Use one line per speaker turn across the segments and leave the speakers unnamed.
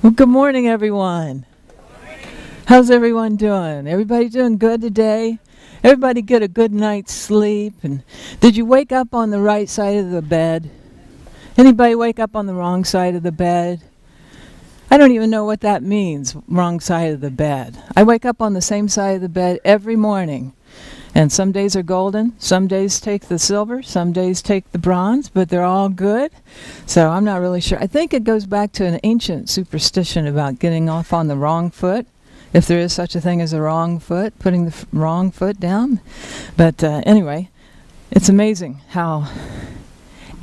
Well, good morning, everyone. How's everyone doing? Everybody doing good today? Everybody get a good night's sleep? And did you wake up on the right side of the bed? Anybody wake up on the wrong side of the bed? I don't even know what that means, wrong side of the bed. I wake up on the same side of the bed every morning. And some days are golden, some days take the silver, some days take the bronze, but they're all good. So I'm not really sure. I think it goes back to an ancient superstition about getting off on the wrong foot, if there is such a thing as a wrong foot, putting the wrong foot down. But anyway, it's amazing how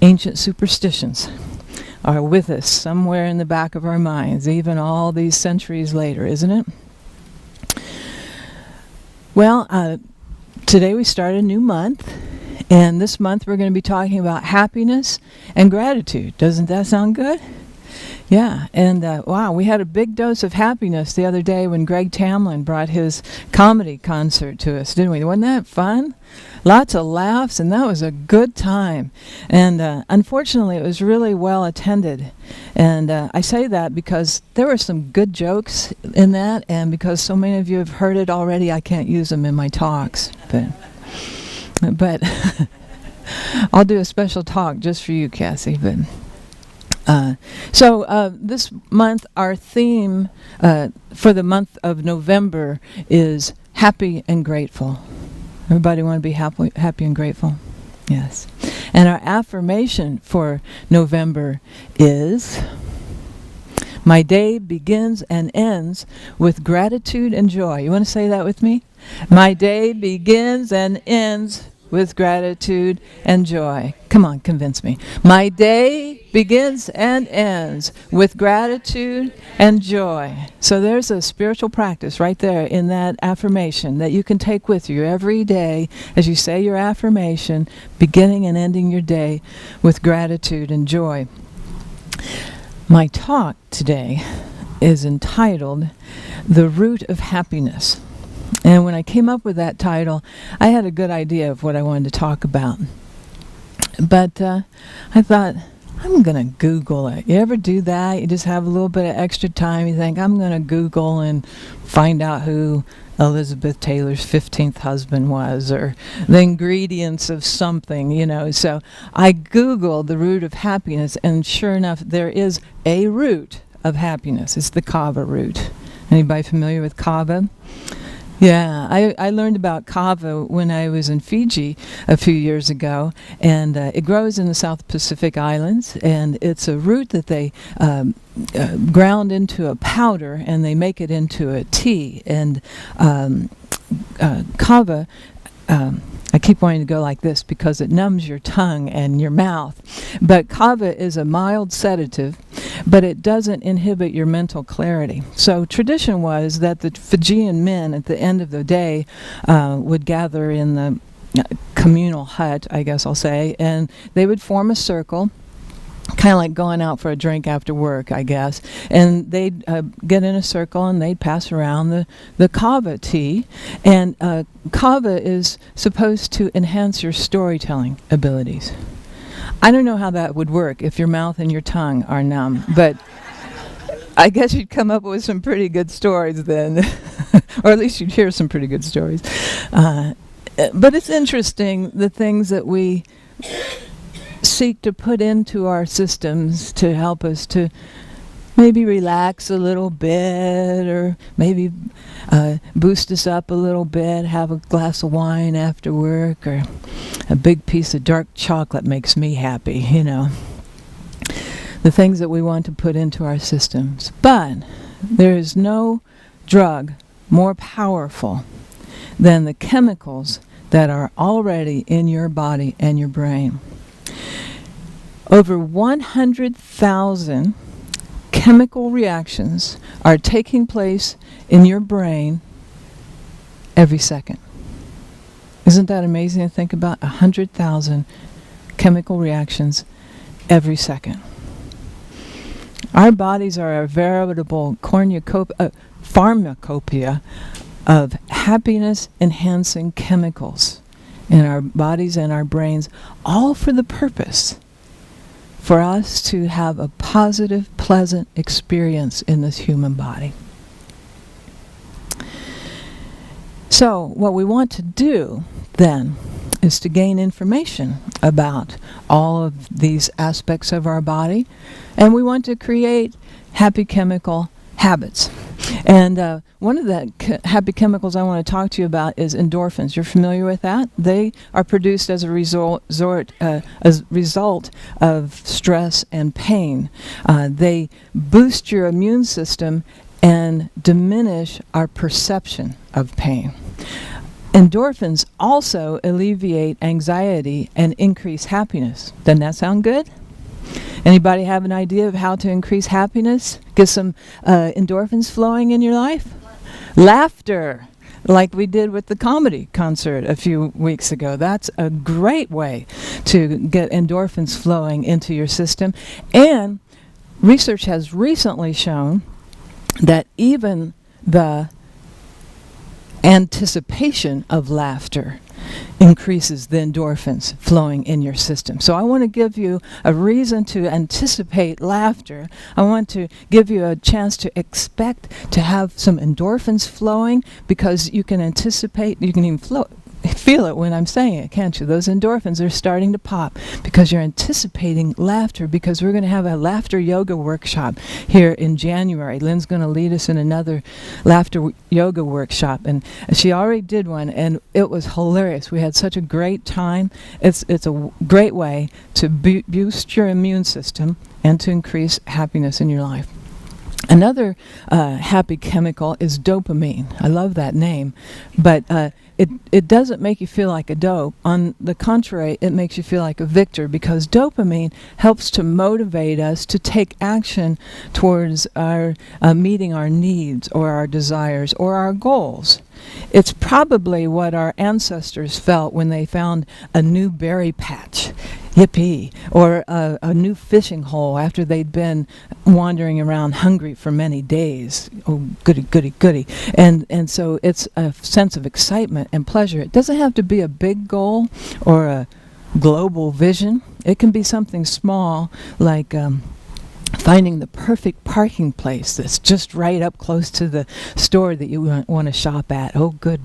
ancient superstitions are with us somewhere in the back of our minds, even all these centuries later, isn't it? Well, today we start a new month, and this month we're going to be talking about happiness and gratitude. Doesn't that sound good? Yeah, and wow, we had a big dose of happiness the other day when Greg Tamlin brought his comedy concert to us, didn't we? Wasn't that fun? Lots of laughs, and that was a good time. And unfortunately, it was really well attended. And I say that because there were some good jokes in that, and because so many of you have heard it already, I can't use them in my talks. But I'll do a special talk just for you, Cassie. So this month, our theme for the month of November is happy and grateful. Everybody want to be happy and grateful? Yes. And our affirmation for November is, my day begins and ends with gratitude and joy. You want to say that with me? My day begins and ends with gratitude and joy. Come on, convince me. My day begins and ends with gratitude and joy. So there's a spiritual practice right there in that affirmation that you can take with you every day as you say your affirmation, beginning and ending your day with gratitude and joy. My talk today is entitled The Root of Happiness. And when I came up with that title, I had a good idea of what I wanted to talk about. But I thought, I'm going to Google it. You ever do that? You just have a little bit of extra time. You think, I'm going to Google and find out who Elizabeth Taylor's 15th husband was, or the ingredients of something, you know. So I Googled the root of happiness, and sure enough, there is a root of happiness. It's the kava root. Anybody familiar with kava? Yeah, I learned about kava when I was in Fiji a few years ago, and it grows in the South Pacific Islands, and it's a root that they ground into a powder, and they make it into a tea. And kava, I keep wanting to go like this because it numbs your tongue and your mouth, but kava is a mild sedative, but it doesn't inhibit your mental clarity. So tradition was that the Fijian men at the end of the day would gather in the communal hut, I guess I'll say, and they would form a circle, kind of like going out for a drink after work, I guess. And they'd get in a circle and they'd pass around the kava tea. And kava is supposed to enhance your storytelling abilities. I don't know how that would work if your mouth and your tongue are numb, but I guess you'd come up with some pretty good stories then. Or at least you'd hear some pretty good stories. But it's interesting, the things that we seek to put into our systems to help us to maybe relax a little bit, or maybe boost us up a little bit, have a glass of wine after work, or a big piece of dark chocolate makes me happy, you know. The things that we want to put into our systems. But there is no drug more powerful than the chemicals that are already in your body and your brain. Over 100,000 chemical reactions are taking place in your brain every second. Isn't that amazing to think about? 100,000 chemical reactions every second. Our bodies are a veritable pharmacopoeia of happiness-enhancing chemicals in our bodies and our brains, all for the purpose for us to have a positive, pleasant experience in this human body. So what we want to do then is to gain information about all of these aspects of our body, and we want to create happy chemical habits. And one of the happy chemicals I want to talk to you about is endorphins. You're familiar with that? They are produced as a result of stress and pain. They boost your immune system and diminish our perception of pain. Endorphins also alleviate anxiety and increase happiness. Doesn't that sound good? Anybody have an idea of how to increase happiness? Get some endorphins flowing in your life? Laughter, like we did with the comedy concert a few weeks ago. That's a great way to get endorphins flowing into your system. And research has recently shown that even the anticipation of laughter increases the endorphins flowing in your system. So I want to give you a reason to anticipate laughter. I want to give you a chance to expect to have some endorphins flowing, because you can anticipate, you can even feel it when I'm saying it, can't you? Those endorphins are starting to pop because you're anticipating laughter, because we're going to have a laughter yoga workshop here in January. Lynn's going to lead us in another laughter yoga workshop, and she already did one, and it was hilarious. We had such a great time. It's a great way to boost your immune system and to increase happiness in your life. Another happy chemical is dopamine. I love that name, but it doesn't make you feel like a dope. On the contrary, it makes you feel like a victor, because dopamine helps to motivate us to take action towards our meeting our needs or our desires or our goals. It's probably what our ancestors felt when they found a new berry patch. Yippee! Or a new fishing hole after they'd been wandering around hungry for many days. Oh, goody, goody, goody. And so it's a sense of excitement and pleasure. It doesn't have to be a big goal or a global vision. It can be something small, like finding the perfect parking place that's just right up close to the store that you want to shop at. Oh, good.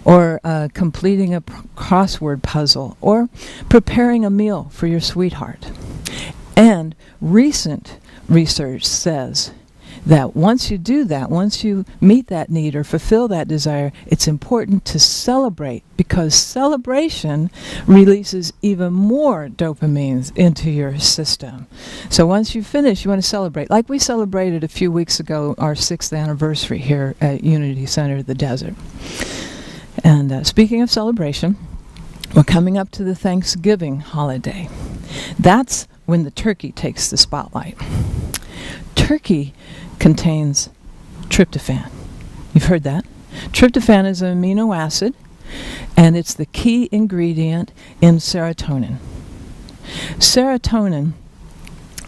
Or completing a crossword puzzle, or preparing a meal for your sweetheart. And recent research says that once you do that, once you meet that need or fulfill that desire, it's important to celebrate, because celebration releases even more dopamines into your system. So once you finish, you want to celebrate. Like we celebrated a few weeks ago our 6th anniversary here at Unity Center of the Desert. And speaking of celebration, we're coming up to the Thanksgiving holiday. That's when the turkey takes the spotlight. Turkey contains tryptophan. You've heard that. Tryptophan is an amino acid, and it's the key ingredient in serotonin. Serotonin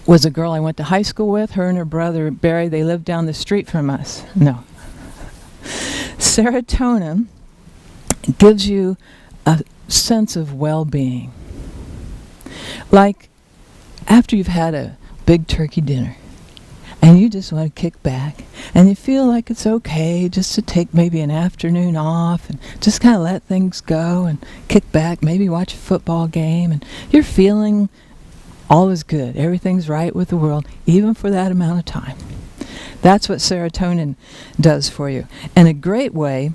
was a girl I went to high school with. Her and her brother Barry, they lived down the street from us. No. Serotonin gives you a sense of well-being. Like after you've had a big turkey dinner, and you just want to kick back, and you feel like it's okay just to take maybe an afternoon off and just kind of let things go and kick back, maybe watch a football game, and you're feeling all is good. Everything's right with the world, even for that amount of time. That's what serotonin does for you. And a great way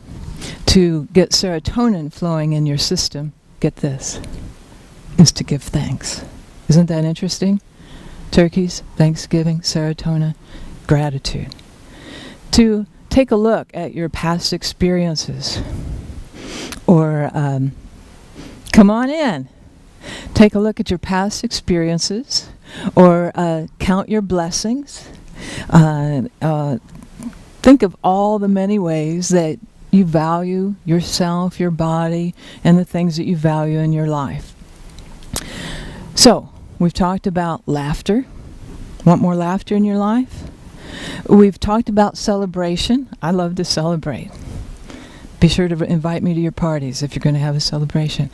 to get serotonin flowing in your system, get this, is to give thanks. Isn't that interesting? Turkeys, Thanksgiving, serotonin, gratitude. To take a look at your past experiences. Or come on in. Take a look at your past experiences. Or count your blessings. Think of all the many ways that you value yourself, your body, and the things that you value in your life. So, we've talked about laughter. Want more laughter in your life? We've talked about celebration. I love to celebrate. Be sure to invite me to your parties if you're going to have a celebration.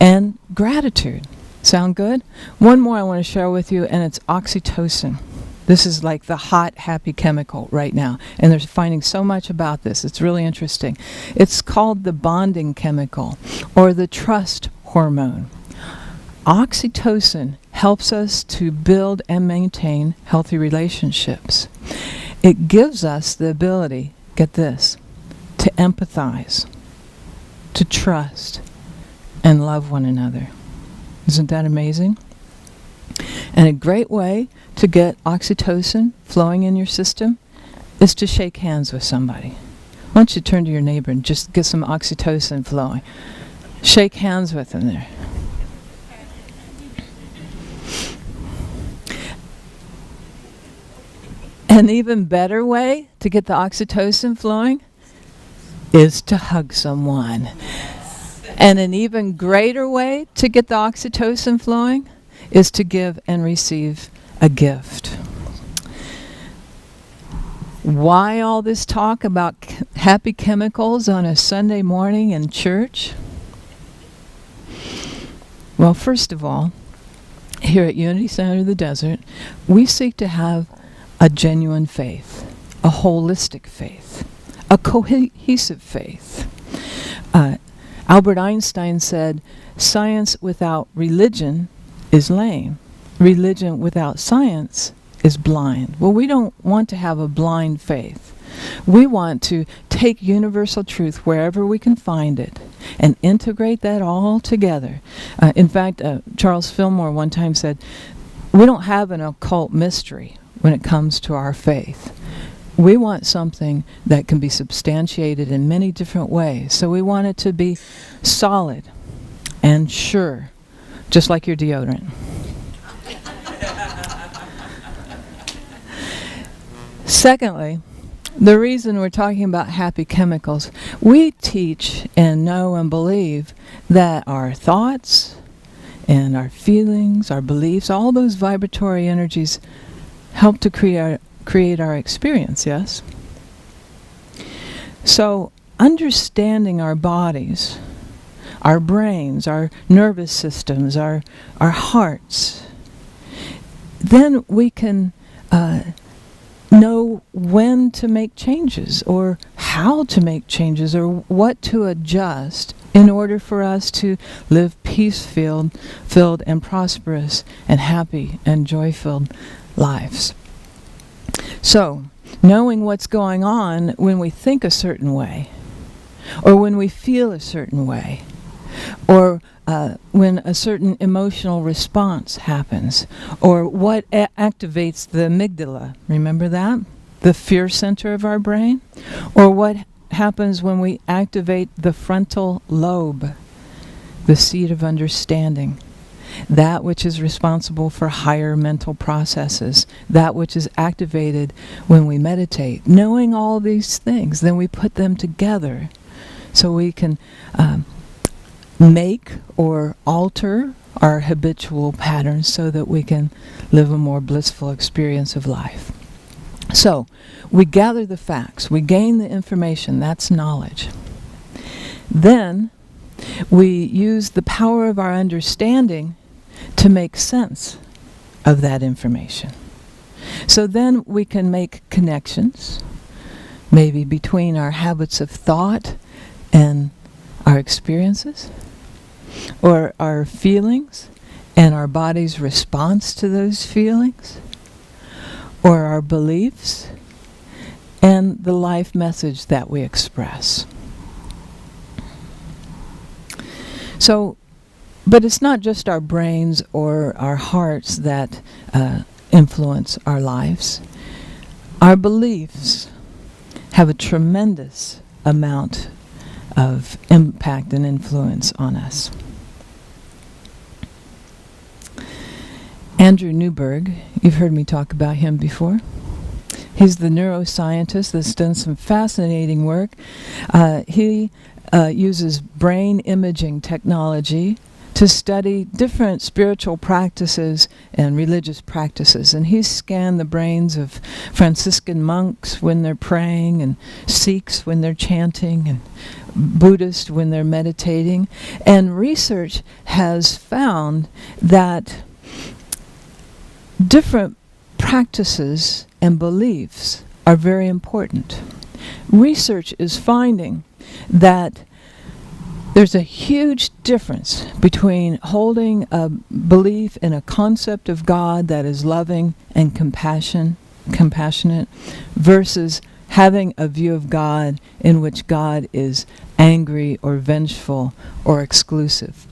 And gratitude. Sound good? One more I want to share with you, and it's oxytocin. This is like the hot, happy chemical right now. And they're finding so much about this. It's really interesting. It's called the bonding chemical or the trust hormone. Oxytocin helps us to build and maintain healthy relationships. It gives us the ability, get this, to empathize, to trust, and love one another. Isn't that amazing? And a great way to get oxytocin flowing in your system is to shake hands with somebody. Why don't you turn to your neighbor and just get some oxytocin flowing. Shake hands with them there. An even better way to get the oxytocin flowing is to hug someone. And an even greater way to get the oxytocin flowing is to give and receive a gift. Why all this talk about happy chemicals on a Sunday morning in church? Well, first of all, here at Unity Center of the Desert, we seek to have a genuine faith, a holistic faith, a cohesive faith. Albert Einstein said, "Science without religion is lame. Religion without science is blind." Well, we don't want to have a blind faith. We want to take universal truth wherever we can find it and integrate that all together. In fact, Charles Fillmore one time said, "We don't have an occult mystery when it comes to our faith. We want something that can be substantiated in many different ways. So we want it to be solid and sure, just like your deodorant." Secondly, the reason we're talking about happy chemicals, we teach and know and believe that our thoughts and our feelings, our beliefs, all those vibratory energies help to create our experience, yes? So understanding our bodies, our brains, our nervous systems, our hearts, then we can know when to make changes or how to make changes or what to adjust in order for us to live peace-filled and prosperous and happy and joy-filled lives. So, knowing what's going on when we think a certain way, or when we feel a certain way, or when a certain emotional response happens, or what activates the amygdala, remember that? The fear center of our brain? Or what happens when we activate the frontal lobe, the seat of understanding, that which is responsible for higher mental processes, that which is activated when we meditate. Knowing all these things, then we put them together so we can make or alter our habitual patterns so that we can live a more blissful experience of life. So, we gather the facts, we gain the information, that's knowledge. Then, we use the power of our understanding to make sense of that information. So then we can make connections, maybe between our habits of thought and our experiences, or our feelings and our body's response to those feelings, or our beliefs and the life message that we express. So, but it's not just our brains or our hearts that influence our lives. Our beliefs have a tremendous amount of impact and influence on us. Andrew Newberg, you've heard me talk about him before. He's the neuroscientist that's done some fascinating work. He uses brain imaging technology to study different spiritual practices and religious practices. And he's scanned the brains of Franciscan monks when they're praying, and Sikhs when they're chanting, and Buddhists when they're meditating. And research has found that different practices and beliefs are very important. Research is finding that there's a huge difference between holding a belief in a concept of God that is loving and compassionate versus having a view of God in which God is angry or vengeful or exclusive.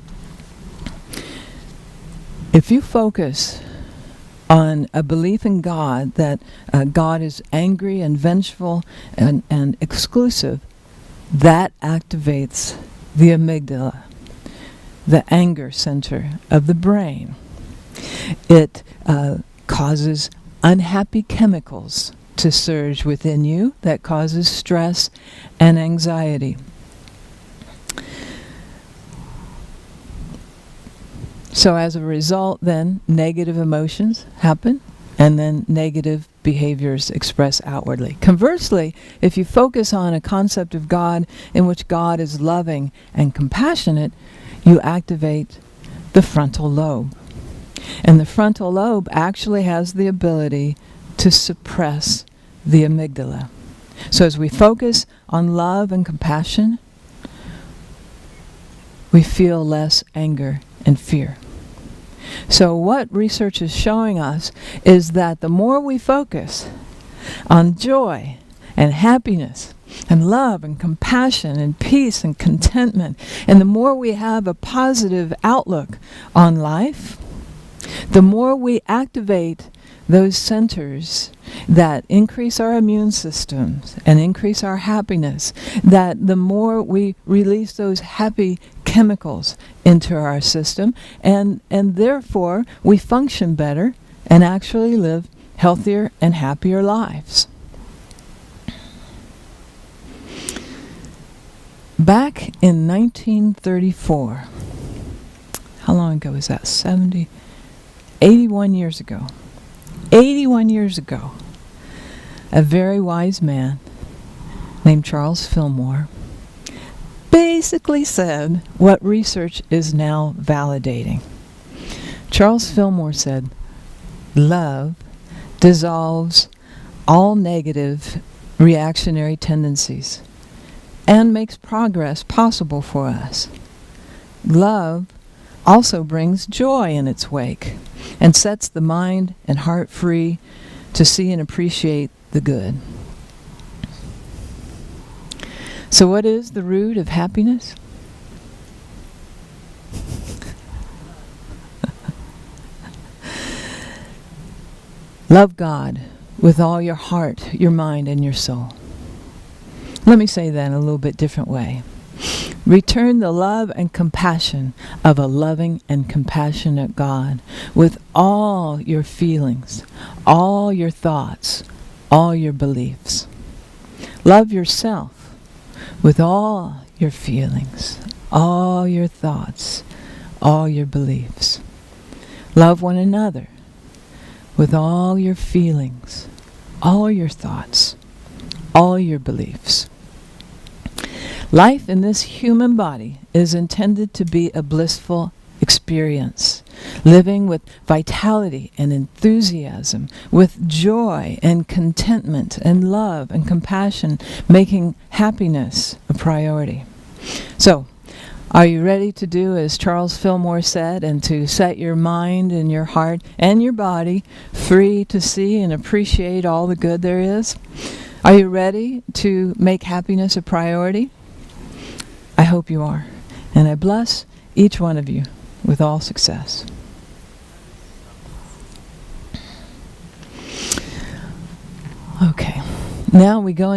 If you focus on a belief in God, that God is angry and vengeful and exclusive, that activates the amygdala, the anger center of the brain. It causes unhappy chemicals to surge within you that causes stress and anxiety. So as a result, then, negative emotions happen, and then negative behaviors express outwardly. Conversely, if you focus on a concept of God in which God is loving and compassionate, you activate the frontal lobe. And the frontal lobe actually has the ability to suppress the amygdala. So as we focus on love and compassion, we feel less anger and fear. So what research is showing us is that the more we focus on joy and happiness and love and compassion and peace and contentment, and the more we have a positive outlook on life, the more we activate those centers that increase our immune systems and increase our happiness, that the more we release those happy chemicals into our system, and therefore we function better and actually live healthier and happier lives. Back in 1934, how long ago was that? 81 years ago. 81 years ago, a very wise man named Charles Fillmore basically said what research is now validating. Charles Fillmore said, love dissolves all negative reactionary tendencies and makes progress possible for us. Love also brings joy in its wake and sets the mind and heart free to see and appreciate the good. So what is the root of happiness? Love God with all your heart, your mind, and your soul. Let me say that in a little bit different way. Return the love and compassion of a loving and compassionate God with all your feelings, all your thoughts, all your beliefs. Love yourself with all your feelings, all your thoughts, all your beliefs. Love one another with all your feelings, all your thoughts, all your beliefs. Life in this human body is intended to be a blissful experience, living with vitality and enthusiasm, with joy and contentment and love and compassion, making happiness a priority. So, are you ready to do as Charles Fillmore said, and to set your mind and your heart and your body free to see and appreciate all the good there is? Are you ready to make happiness a priority? I hope you are. And I bless each one of you with all success. Okay. Now we go